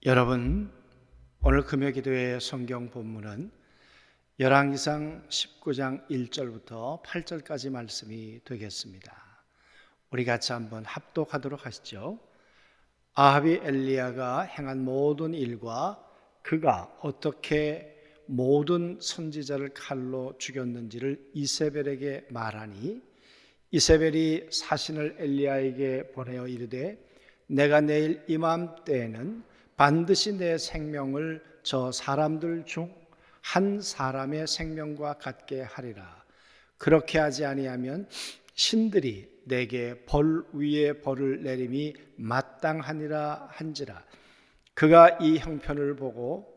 여러분, 오늘 금요기도의 성경 본문은 열왕기상 19장 1절부터 8절까지 말씀이 되겠습니다. 우리 같이 한번 합독하도록 하시죠. 아합이 엘리야가 행한 모든 일과 그가 어떻게 모든 선지자를 칼로 죽였는지를 이세벨에게 말하니, 이세벨이 사신을 엘리야에게 보내어 이르되, 내가 내일 이맘때에는 반드시 내 생명을 저 사람들 중 한 사람의 생명과 같게 하리라. 그렇게 하지 아니하면 신들이 내게 벌 위에 벌을 내림이 마땅하니라 한지라. 그가 이 형편을 보고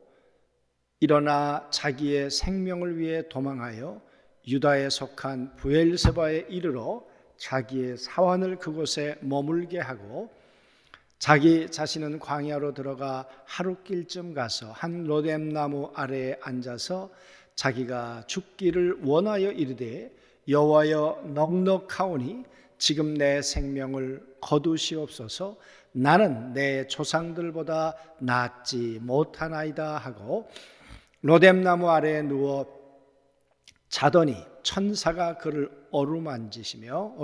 일어나 자기의 생명을 위해 도망하여 유다에 속한 브엘세바에 이르러 자기의 사환을 그곳에 머물게 하고, 자기 자신은 광야로 들어가 하룻길쯤 가서 한 로뎀나무 아래에 앉아서 자기가 죽기를 원하여 이르되, 여호와여, 넉넉하오니 지금 내 생명을 거두시옵소서. 나는 내 조상들보다 낫지 못하나이다 하고 로뎀나무 아래에 누워 자더니 천사가 그를 어루만지며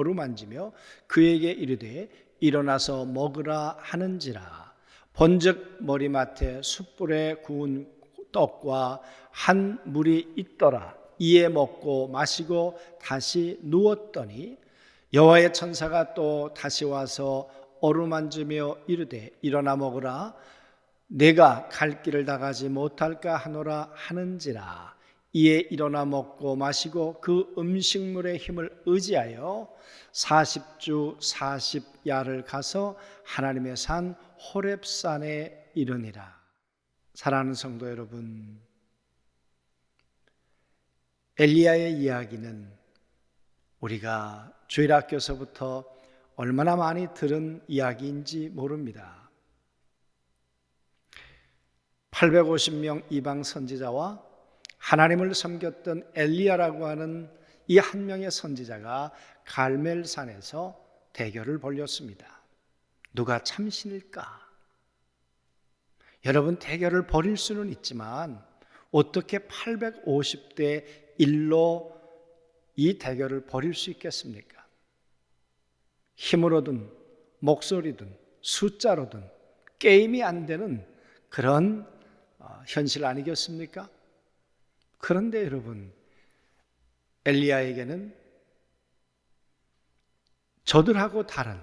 그에게 이르되, 일어나서 먹으라 하는지라. 본즉 머리맡에 숯불에 구운 떡과 한 물이 있더라. 이에 먹고 마시고 다시 누웠더니 여호와의 천사가 또 다시 와서 어루만지며 이르되, 일어나 먹으라. 내가 갈 길을 나가지 못할까 하노라 하는지라. 이에 일어나 먹고 마시고 그 음식물의 힘을 의지하여 40주 40야를 가서 하나님의 산 호렙산에 이르니라. 사랑하는 성도 여러분, 엘리야의 이야기는 우리가 주일학교에서부터 얼마나 많이 들은 이야기인지 모릅니다. 850명 이방 선지자와 하나님을 섬겼던 엘리야라고 하는 이 한 명의 선지자가 갈멜산에서 대결을 벌였습니다. 누가 참신일까? 여러분, 대결을 벌일 수는 있지만 어떻게 850대 1로 이 대결을 벌일 수 있겠습니까? 힘으로든 목소리든 숫자로든 게임이 안 되는 그런 현실 아니겠습니까? 그런데 여러분, 엘리야에게는 저들하고 다른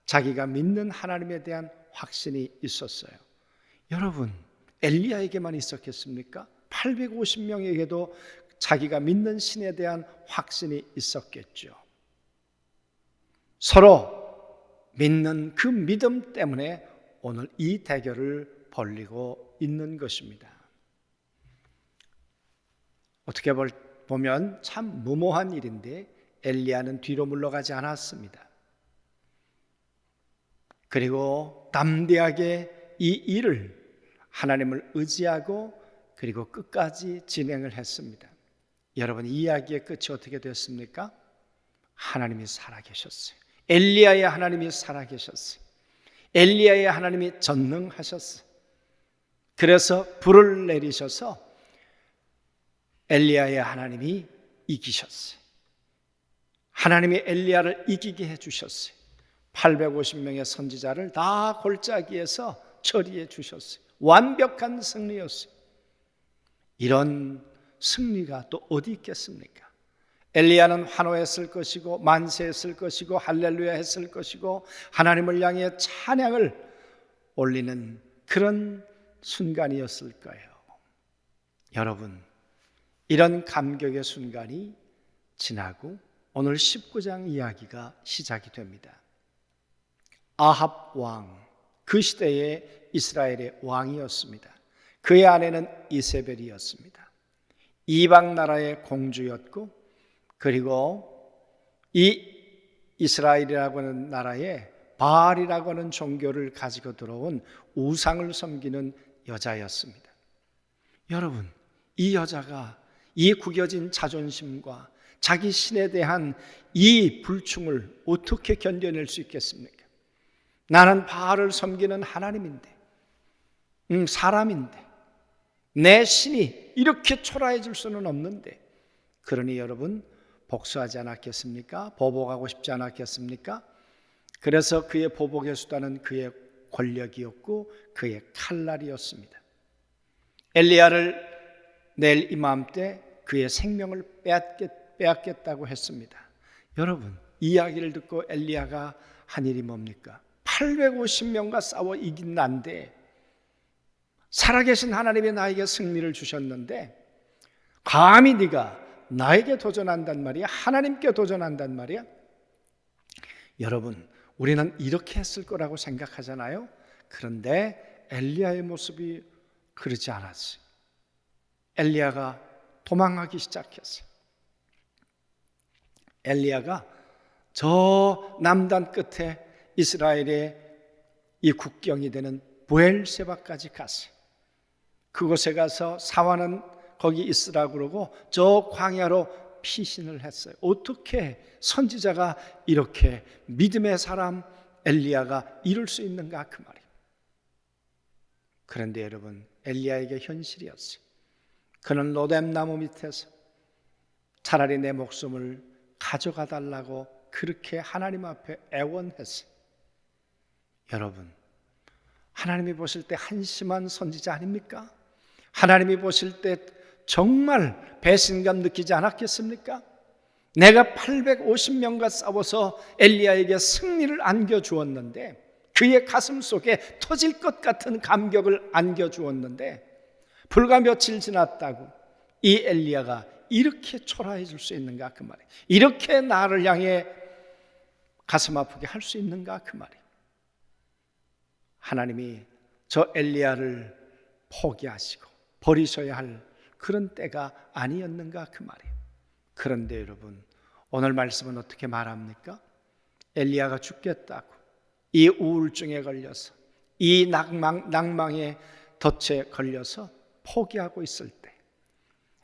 자기가 믿는 하나님에 대한 확신이 있었어요. 여러분, 엘리야에게만 있었겠습니까? 850명에게도 자기가 믿는 신에 대한 확신이 있었겠죠. 서로 믿는 그 믿음 때문에 오늘 이 대결을 벌이고 있는 것입니다. 어떻게 보면 참 무모한 일인데 엘리야는 뒤로 물러가지 않았습니다. 그리고 담대하게 이 일을 하나님을 의지하고 그리고 끝까지 진행을 했습니다. 여러분, 이 이야기의 끝이 어떻게 됐습니까? 하나님이 살아계셨어요. 엘리야의 하나님이 살아계셨어요. 엘리야의 하나님이 전능하셨어요. 그래서 불을 내리셔서 엘리야의 하나님이 이기셨어요. 하나님이 엘리야를 이기게 해주셨어요. 850명의 선지자를 다 골짜기에서 처리해 주셨어요. 완벽한 승리였어요. 이런 승리가 또 어디 있겠습니까? 엘리야는 환호했을 것이고 만세했을 것이고 할렐루야 했을 것이고 하나님을 향해 찬양을 올리는 그런 순간이었을 거예요. 여러분, 이런 감격의 순간이 지나고 오늘 19장 이야기가 시작이 됩니다. 아합 왕, 그 시대의 이스라엘의 왕이었습니다. 그의 아내는 이세벨이었습니다. 이방 나라의 공주였고, 그리고 이 이스라엘이라고 하는 나라에 바알이라고 하는 종교를 가지고 들어온 우상을 섬기는 여자였습니다. 여러분, 이 여자가 이 구겨진 자존심과 자기 신에 대한 이 불충을 어떻게 견뎌낼 수 있겠습니까? 나는 바알을 섬기는 하나님인데, 사람인데 내 신이 이렇게 초라해질 수는 없는데, 그러니 여러분 복수하지 않았겠습니까? 보복하고 싶지 않았겠습니까? 그래서 그의 보복의 수단은 그의 권력이었고 그의 칼날이었습니다. 엘리야를 내일 이맘때 그의 생명을 빼앗겠다고 했습니다. 여러분, 이 이야기를 듣고 엘리야가 한 일이 뭡니까? 850명과 싸워 이긴 난데, 살아계신 하나님이 나에게 승리를 주셨는데 감히 네가 나에게 도전한단 말이야? 하나님께 도전한단 말이야? 여러분, 우리는 이렇게 했을 거라고 생각하잖아요. 그런데 엘리야의 모습이 그러지 않았어요. 엘리야가 도망하기 시작했어요. 엘리야가 저 남단 끝에 이스라엘의 이 국경이 되는 브엘세바까지 갔어요. 그곳에 가서 사환은 거기 있으라고 그러고 저 광야로 피신을 했어요. 어떻게 선지자가 이렇게 믿음의 사람 엘리야가 이룰 수 있는가, 그 말이에요. 그런데 여러분, 엘리야에게 현실이었어요. 그는 로뎀나무 밑에서 차라리 내 목숨을 가져가 달라고 그렇게 하나님 앞에 애원했어요. 여러분, 하나님이 보실 때 한심한 선지자 아닙니까? 하나님이 보실 때 정말 배신감 느끼지 않았겠습니까? 내가 850명과 싸워서 엘리야에게 승리를 안겨주었는데, 그의 가슴 속에 터질 것 같은 감격을 안겨주었는데, 불과 며칠 지났다고 이 엘리야가 이렇게 초라해질 수 있는가, 그 말이에요. 이렇게 나를 향해 가슴 아프게 할 수 있는가, 그 말이에요. 하나님이 저 엘리야를 포기하시고 버리셔야 할 그런 때가 아니었는가, 그 말이에요. 그런데 여러분, 오늘 말씀은 어떻게 말합니까? 엘리야가 죽겠다고 이 우울증에 걸려서, 이 낭망의 덫에 걸려서 포기하고 있을 때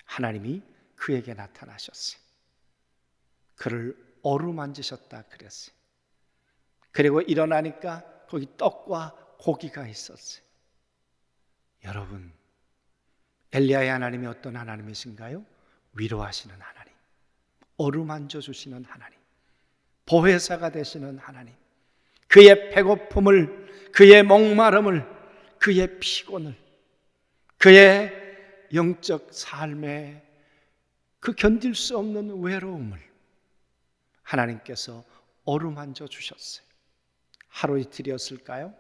하나님이 그에게 나타나셨어요. 그를 어루만지셨다 그랬어요. 그리고 일어나니까 거기 떡과 고기가 있었어요. 여러분, 엘리야의 하나님이 어떤 하나님이신가요? 위로하시는 하나님, 어루만져 주시는 하나님, 보혜사가 되시는 하나님, 그의 배고픔을, 그의 목마름을, 그의 피곤을, 그의 영적 삶에 그 견딜 수 없는 외로움을 하나님께서 어루만져 주셨어요. 하루 이틀이었을까요?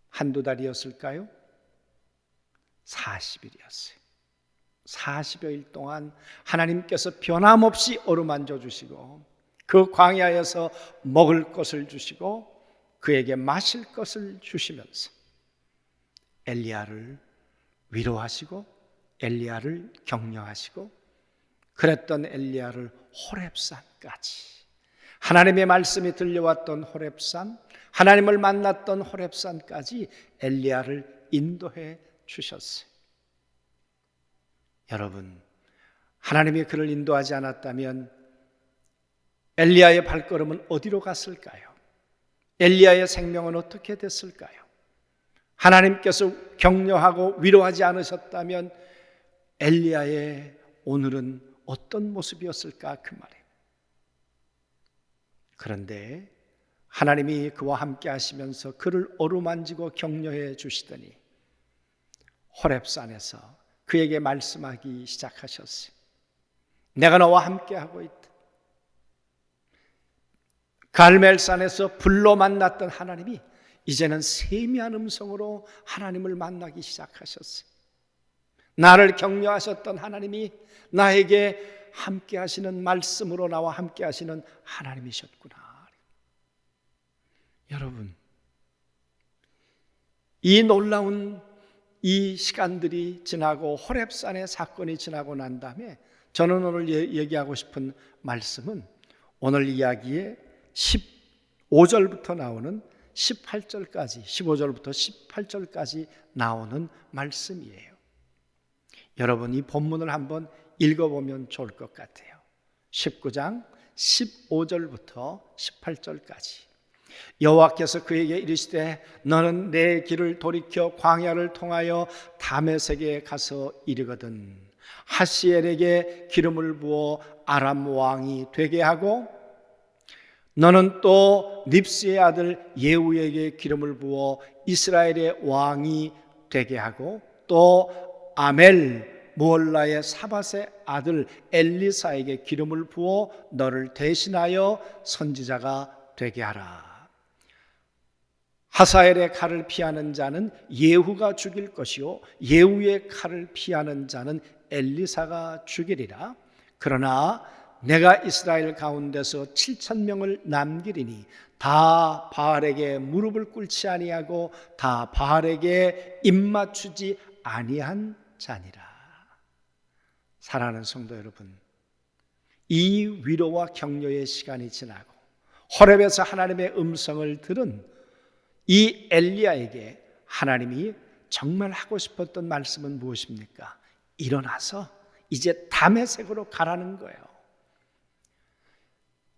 한두 달이었을까요? 40일이었어요. 40여일 동안 하나님께서 변함없이 어루만져 주시고, 그 광야에서 먹을 것을 주시고 그에게 마실 것을 주시면서 엘리야를 위로하시고 엘리야를 격려하시고, 그랬던 엘리야를 호렙산까지, 하나님의 말씀이 들려왔던 호렙산, 하나님을 만났던 호렙산까지 엘리야를 인도해 주셨어요. 여러분, 하나님이 그를 인도하지 않았다면 엘리야의 발걸음은 어디로 갔을까요? 엘리야의 생명은 어떻게 됐을까요? 하나님께서 격려하고 위로하지 않으셨다면 엘리야의 오늘은 어떤 모습이었을까, 그 말이에요. 그런데 하나님이 그와 함께 하시면서 그를 어루만지고 격려해 주시더니 호렙산에서 그에게 말씀하기 시작하셨어요. 내가 너와 함께 하고 있다. 갈멜산에서 불로 만났던 하나님이 이제는 세미한 음성으로 하나님을 만나기 시작하셨어요. 나를 격려하셨던 하나님이 나에게 함께 하시는 말씀으로 나와 함께 하시는 하나님이셨구나. 여러분, 이 놀라운 이 시간들이 지나고 호렙산의 사건이 지나고 난 다음에 저는 오늘 얘기하고 싶은 말씀은 오늘 이야기의 15절부터 나오는 18절까지, 15절부터 18절까지 나오는 말씀이에요. 여러분, 이 본문을 한번 읽어보면 좋을 것 같아요. 19장 15절부터 18절까지. 여호와께서 그에게 이르시되 너는 내 길을 돌이켜 광야를 통하여 다메섹에 가서 이르거든 하시엘에게 기름을 부어 아람 왕이 되게 하고 너는 또 닙스의 아들 예후에게 기름을 부어 이스라엘의 왕이 되게 하고 또 아멜 무올라의 사밧의 아들 엘리사에게 기름을 부어 너를 대신하여 선지자가 되게 하라. 하사엘의 칼을 피하는 자는 예후가 죽일 것이요 예후의 칼을 피하는 자는 엘리사가 죽이리라. 그러나 내가 이스라엘 가운데서 7,000명을 남기리니 다 바알에게 무릎을 꿇지 아니하고 다 바알에게 입맞추지 아니한 자니라. 사랑하는 성도 여러분, 이 위로와 격려의 시간이 지나고 호렙에서 하나님의 음성을 들은 이 엘리야에게 하나님이 정말 하고 싶었던 말씀은 무엇입니까? 일어나서 이제 다메섹으로 가라는 거예요.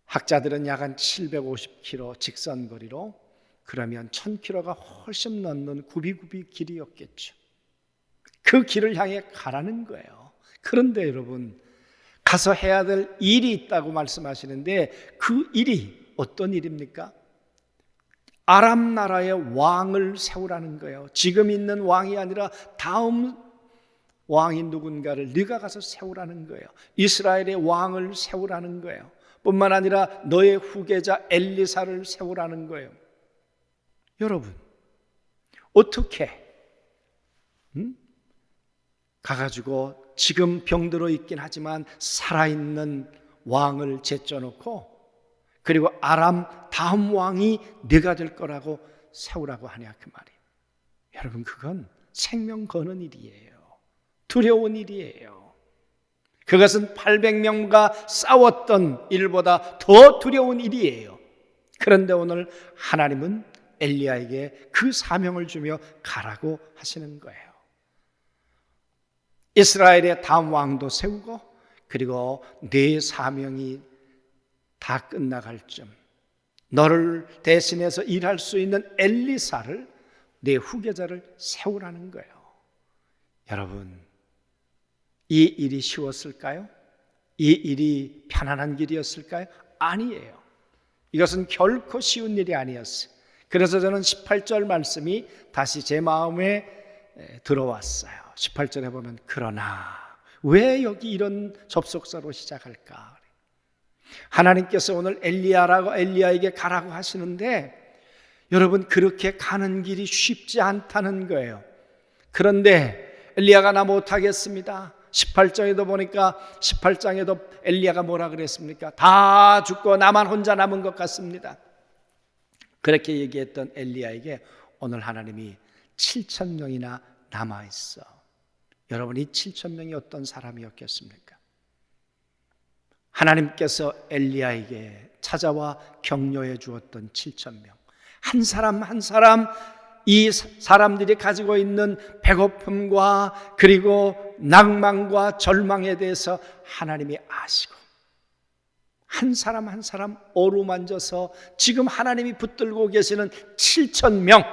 학자들은 약 한 750km 직선거리로 그러면 1000km가 훨씬 넘는 굽이굽이 길이었겠죠. 그 길을 향해 가라는 거예요. 그런데 여러분, 가서 해야 될 일이 있다고 말씀하시는데 그 일이 어떤 일입니까? 아람 나라의 왕을 세우라는 거예요. 지금 있는 왕이 아니라 다음 왕이 누군가를 네가 가서 세우라는 거예요. 이스라엘의 왕을 세우라는 거예요. 뿐만 아니라 너의 후계자 엘리사를 세우라는 거예요. 여러분, 어떻게 가가지고 지금 병들어 있긴 하지만 살아있는 왕을 제쳐놓고 그리고 아람 다음 왕이 네가 될 거라고 세우라고 하냐 그 말이에요. 여러분, 그건 생명 거는 일이에요. 두려운 일이에요. 그것은 800명과 싸웠던 일보다 더 두려운 일이에요. 그런데 오늘 하나님은 엘리야에게 그 사명을 주며 가라고 하시는 거예요. 이스라엘의 다음 왕도 세우고 그리고 네 사명이 다 끝나갈 쯤 너를 대신해서 일할 수 있는 엘리사를 내 후계자를 세우라는 거예요. 여러분, 이 일이 쉬웠을까요? 이 일이 편안한 길이었을까요? 아니에요. 이것은 결코 쉬운 일이 아니었어요. 그래서 저는 18절 말씀이 다시 제 마음에 들어왔어요. 18절에 보면 그러나 왜 여기 이런 접속사로 시작할까? 하나님께서 오늘 엘리야에게 가라고 하시는데 여러분, 그렇게 가는 길이 쉽지 않다는 거예요. 그런데 엘리야가 나 못하겠습니다. 18장에도 보니까 18장에도 엘리야가 뭐라 그랬습니까? 다 죽고 나만 혼자 남은 것 같습니다. 그렇게 얘기했던 엘리야에게 오늘 하나님이 7,000명이나 남아있어. 여러분, 이 7,000명이 어떤 사람이었겠습니까? 하나님께서 엘리야에게 찾아와 격려해 주었던 7,000명, 한 사람 한 사람, 이 사람들이 가지고 있는 배고픔과 그리고 낭만과 절망에 대해서 하나님이 아시고 한 사람 한 사람 어루만져서 지금 하나님이 붙들고 계시는 7,000명,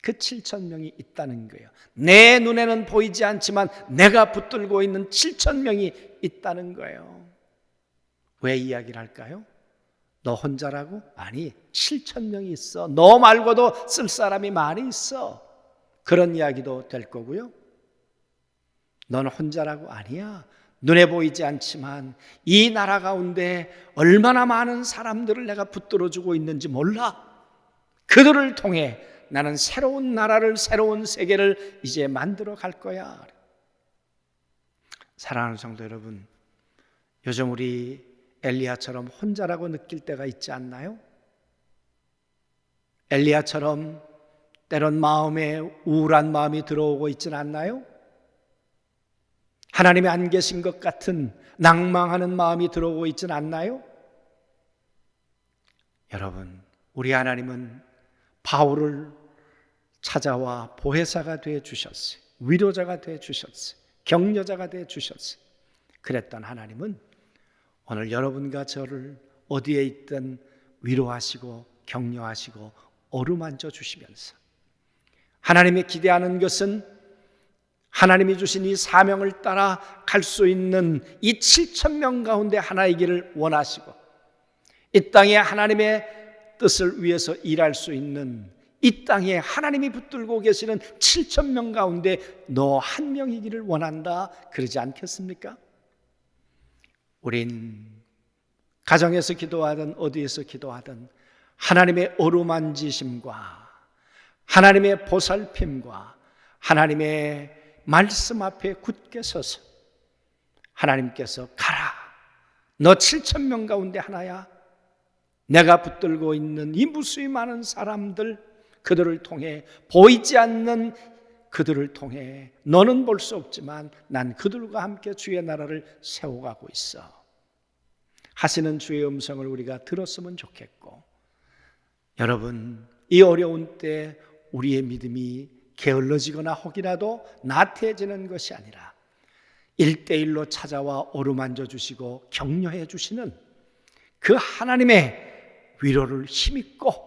그 7,000명이 있다는 거예요. 내 눈에는 보이지 않지만 내가 붙들고 있는 7,000명이 있다는 거예요. 왜 이야기를 할까요? 너 혼자라고? 아니, 7,000명이 있어. 너 말고도 쓸 사람이 많이 있어. 그런 이야기도 될 거고요. 너는 혼자라고? 아니야. 눈에 보이지 않지만 이 나라 가운데 얼마나 많은 사람들을 내가 붙들어주고 있는지 몰라. 그들을 통해 나는 새로운 나라를, 새로운 세계를 이제 만들어 갈 거야. 사랑하는 성도 여러분, 요즘 우리 엘리야처럼 혼자라고 느낄 때가 있지 않나요? 엘리야처럼 때론 마음에 우울한 마음이 들어오고 있지는 않나요? 하나님이 안 계신 것 같은 낭망하는 마음이 들어오고 있지는 않나요? 여러분, 우리 하나님은 바울을 찾아와 보혜사가 되어 주셨어요. 위로자가 되어 주셨어요. 격려자가 되어 주셨어요. 그랬던 하나님은 오늘 여러분과 저를 어디에 있든 위로하시고 격려하시고 어루만져 주시면서 하나님이 기대하는 것은 하나님이 주신 이 사명을 따라 갈 수 있는 이 7,000명 가운데 하나이기를 원하시고 이 땅에 하나님의 뜻을 위해서 일할 수 있는 이 땅에 하나님이 붙들고 계시는 7,000명 가운데 너 한 명이기를 원한다, 그러지 않겠습니까? 우린 가정에서 기도하든 어디에서 기도하든 하나님의 어루만지심과 하나님의 보살핌과 하나님의 말씀 앞에 굳게 서서 하나님께서 가라, 너 7,000명 가운데 하나야. 내가 붙들고 있는 이 무수히 많은 사람들, 그들을 통해 보이지 않는 그들을 통해 너는 볼 수 없지만 난 그들과 함께 주의 나라를 세워가고 있어 하시는 주의 음성을 우리가 들었으면 좋겠고, 여러분, 이 어려운 때 우리의 믿음이 게을러지거나 혹이라도 나태해지는 것이 아니라 1대1로 찾아와 어루만져 주시고 격려해 주시는 그 하나님의 위로를 힘입고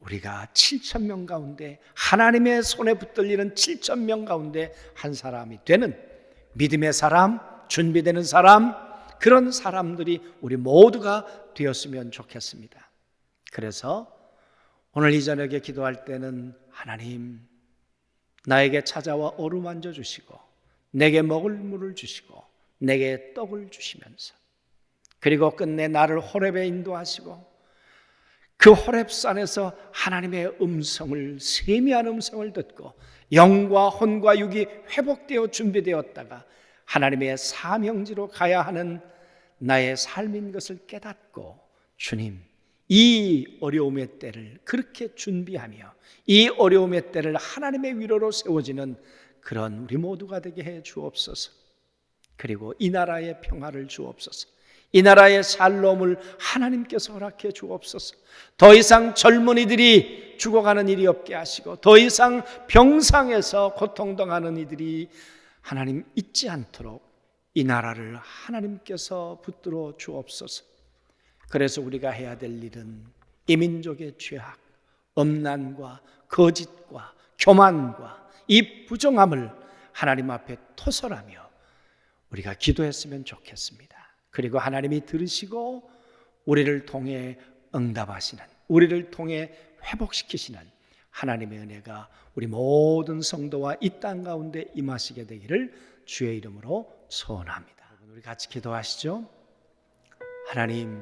우리가 7,000명 가운데 하나님의 손에 붙들리는 7,000명 가운데 한 사람이 되는 믿음의 사람, 준비되는 사람, 그런 사람들이 우리 모두가 되었으면 좋겠습니다. 그래서 오늘 이 저녁에 기도할 때는 하나님, 나에게 찾아와 어루만져 주시고 내게 먹을 물을 주시고 내게 떡을 주시면서, 그리고 끝내 나를 호렙에 인도하시고 그 호렙산에서 하나님의 음성을, 세미한 음성을 듣고 영과 혼과 육이 회복되어 준비되었다가 하나님의 사명지로 가야 하는 나의 삶인 것을 깨닫고, 주님, 이 어려움의 때를 그렇게 준비하며 이 어려움의 때를 하나님의 위로로 세워지는 그런 우리 모두가 되게 해 주옵소서. 그리고 이 나라의 평화를 주옵소서. 이 나라의 샬롬을 하나님께서 허락해 주옵소서. 더 이상 젊은이들이 죽어가는 일이 없게 하시고 더 이상 병상에서 고통당하는 이들이 하나님 잊지 않도록 이 나라를 하나님께서 붙들어 주옵소서. 그래서 우리가 해야 될 일은 이 민족의 죄악, 엄난과 거짓과 교만과 이 부정함을 하나님 앞에 토설하며 우리가 기도했으면 좋겠습니다. 그리고 하나님이 들으시고 우리를 통해 응답하시는, 우리를 통해 회복시키시는 하나님의 은혜가 우리 모든 성도와 이 땅 가운데 임하시게 되기를 주의 이름으로 소원합니다. 우리 같이 기도하시죠. 하나님,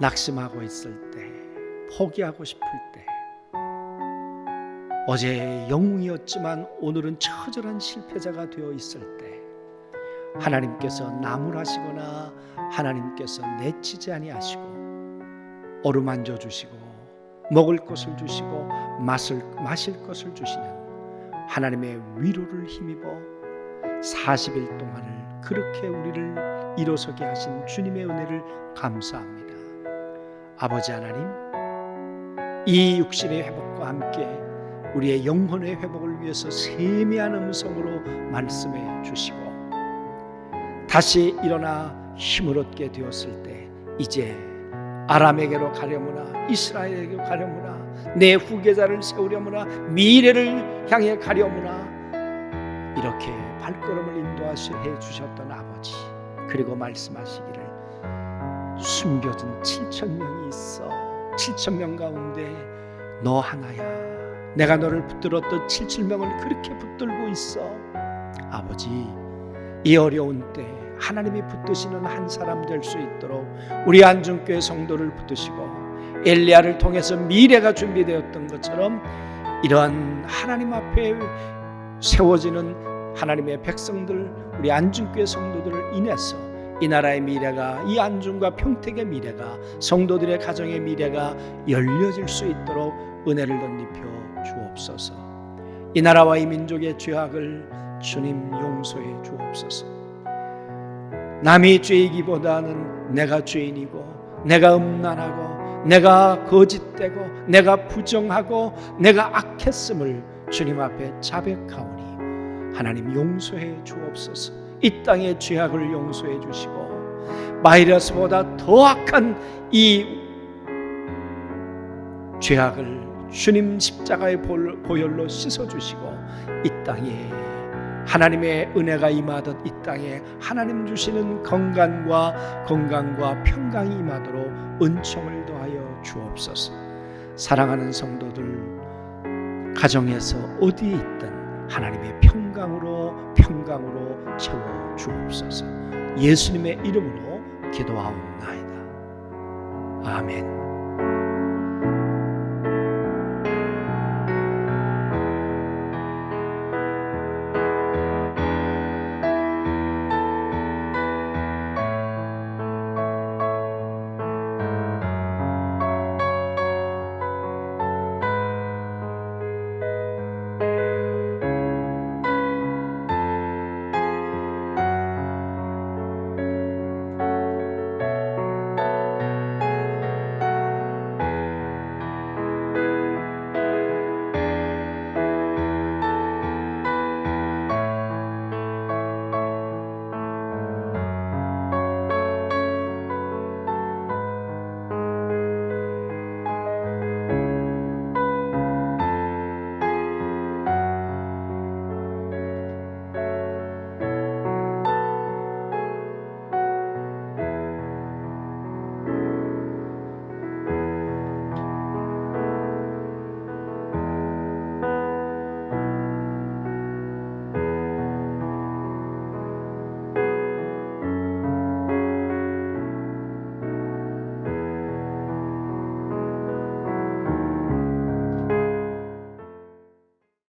낙심하고 있을 때, 포기하고 싶을 때, 어제 영웅이었지만 오늘은 처절한 실패자가 되어 있을 때 하나님께서 나무라시거나 하나님께서 내치지 아니하시고 어루만져 주시고 먹을 것을 주시고 마실 것을 주시는 하나님의 위로를 힘입어 40일 동안을 그렇게 우리를 일어서게 하신 주님의 은혜를 감사합니다. 아버지 하나님, 이 육신의 회복과 함께 우리의 영혼의 회복을 위해서 세미한 음성으로 말씀해 주시고 다시 일어나 힘을 얻게 되었을 때 이제 아람에게로 가려무나 이스라엘에게로 가려무나 내 후계자를 세우려무나 미래를 향해 가려무나 이렇게 발걸음을 인도하시해 주셨던 아버지, 그리고 말씀하시기를 숨겨진 7,000명이 있어 7,000명 가운데 너 하나야. 내가 너를 붙들었던 7,000명을 그렇게 붙들고 있어. 아버지, 이 어려운 때 하나님이 붙드시는 한 사람 될 수 있도록 우리 안중교회 성도를 붙드시고 엘리야를 통해서 미래가 준비되었던 것처럼 이러한 하나님 앞에 세워지는 하나님의 백성들, 우리 안중교회 성도들을 인해서 이 나라의 미래가, 이 안중과 평택의 미래가, 성도들의 가정의 미래가 열려질 수 있도록 은혜를 덧입혀 주옵소서. 이 나라와 이 민족의 죄악을 주님 용서해 주옵소서. 남이 죄이기보다는 내가 죄인이고 내가 음란하고 내가 거짓되고 내가 부정하고 내가 악했음을 주님 앞에 자백하오니 하나님 용서해 주옵소서. 이 땅의 죄악을 용서해 주시고 바이러스보다 더 악한 이 죄악을 주님 십자가의 보혈로 씻어주시고 이 땅에 하나님의 은혜가 임하듯 이 땅에 하나님 주시는 건강과 평강이 임하도록 은총을 더하여 주옵소서. 사랑하는 성도들, 가정에서 어디에 있든 하나님의 평강으로 채워 주옵소서. 예수님의 이름으로 기도하옵나이다. 아멘.